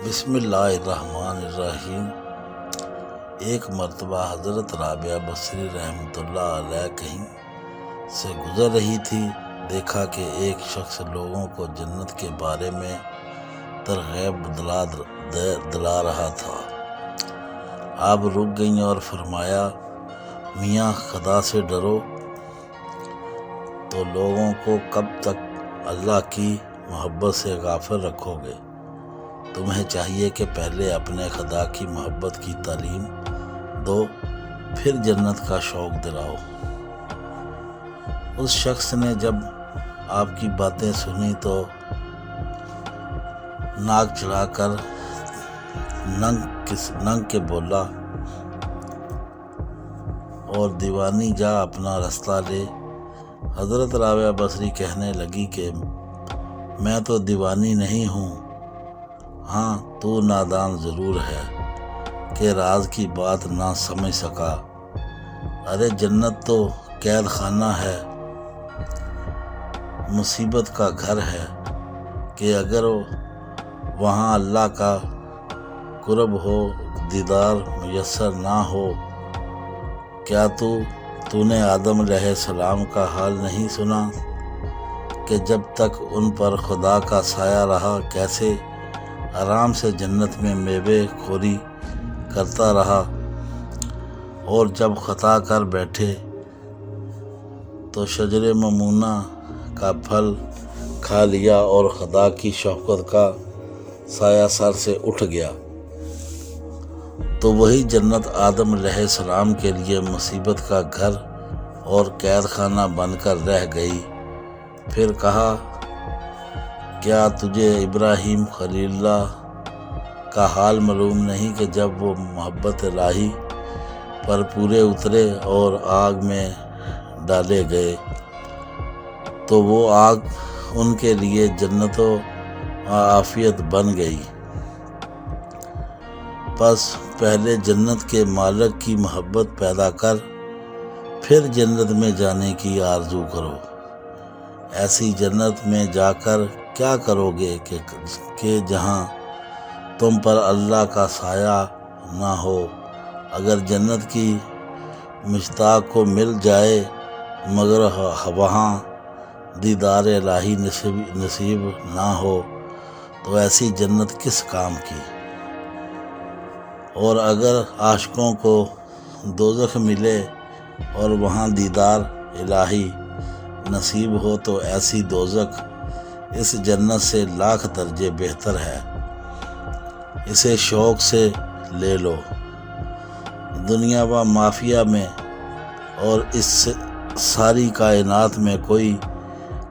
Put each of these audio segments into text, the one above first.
بسم اللہ الرحمن الرحیم۔ ایک مرتبہ حضرت رابعہ بصری رحمۃ اللہ علیہ کہیں سے گزر رہی تھی۔ دیکھا کہ ایک شخص لوگوں کو جنت کے بارے میں ترغیب دلا رہا تھا۔ آپ رک گئیں اور فرمایا، میاں خدا سے ڈرو تو لوگوں کو کب تک اللہ کی محبت سے غافل رکھو گے؟ تمہیں چاہیے کہ پہلے اپنے خدا کی محبت کی تعلیم دو، پھر جنت کا شوق دلاؤ۔ اس شخص نے جب آپ کی باتیں سنی تو ناک چڑھا کر ننگ کے بولا اور دیوانی جا اپنا رستہ لے۔ حضرت رابعہ بصری کہنے لگی کہ میں تو دیوانی نہیں ہوں، ہاں تو نادان ضرور ہے کہ راز کی بات نہ سمجھ سکا۔ ارے جنت تو قید خانہ ہے، مصیبت کا گھر ہے کہ اگر وہاں اللہ کا قرب ہو، دیدار میسر نہ ہو۔ کیا تو نے آدم علیہ السلام کا حال نہیں سنا کہ جب تک ان پر خدا کا سایہ رہا کیسے آرام سے جنت میں میوے خوری کرتا رہا، اور جب خطا کر بیٹھے تو شجر ممنوع کا پھل کھا لیا اور خدا کی شفقت کا سایہ سر سے اٹھ گیا، تو وہی جنت آدم علیہ السلام کے لیے مصیبت کا گھر اور قید خانہ بن کر رہ گئی۔ پھر کہا، کیا تجھے ابراہیم خلیل اللہ کا حال معلوم نہیں کہ جب وہ محبت الہی پر پورے اترے اور آگ میں ڈالے گئے تو وہ آگ ان کے لیے جنت و عافیت بن گئی؟ پس پہلے جنت کے مالک کی محبت پیدا کر، پھر جنت میں جانے کی آرزو کرو۔ ایسی جنت میں جا کر کیا کرو گے کہ جہاں تم پر اللہ کا سایہ نہ ہو؟ اگر جنت کی مشتاق کو مل جائے مگر وہاں دیدار الہی نصیب نہ ہو تو ایسی جنت کس کام کی؟ اور اگر عاشقوں کو دوزخ ملے اور وہاں دیدار الہی نصیب ہو تو ایسی دوزخ اس جنت سے لاکھ درجے بہتر ہے۔ اسے شوق سے لے لو۔ دنیا و مافیا میں اور اس ساری کائنات میں کوئی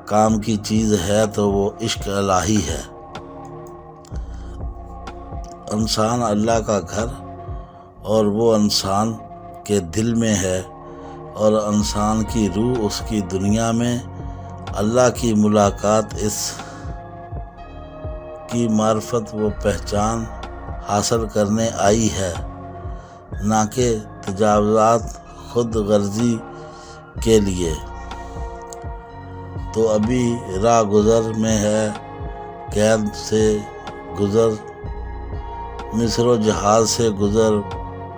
کام کی چیز ہے تو وہ عشق الہی ہے۔ انسان اللہ کا گھر اور وہ انسان کے دل میں ہے، اور انسان کی روح اس کی دنیا میں اللہ کی ملاقات، اس کی معرفت و پہچان حاصل کرنے آئی ہے، نہ کہ تجاوزات خود غرضی کے لیے۔ تو ابھی راہ گزر میں ہے، قید سے گزر، مصر و جہاز سے گزر،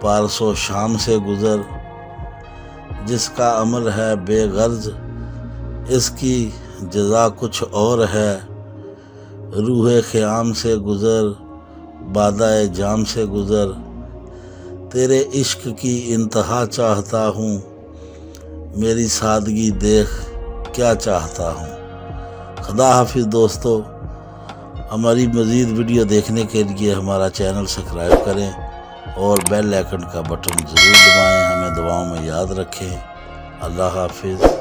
پارس و شام سے گزر۔ جس کا عمل ہے بے غرض اس کی جزا کچھ اور ہے۔ روح خیام سے گزر، بادہ جام سے گزر، تیرے عشق کی انتہا چاہتا ہوں، میری سادگی دیکھ کیا چاہتا ہوں۔ خدا حافظ دوستو۔ ہماری مزید ویڈیو دیکھنے کے لیے ہمارا چینل سبسکرائب کریں اور بیل آئیکن کا بٹن ضرور دبائیں۔ ہمیں دعاؤں میں یاد رکھیں۔ اللہ حافظ۔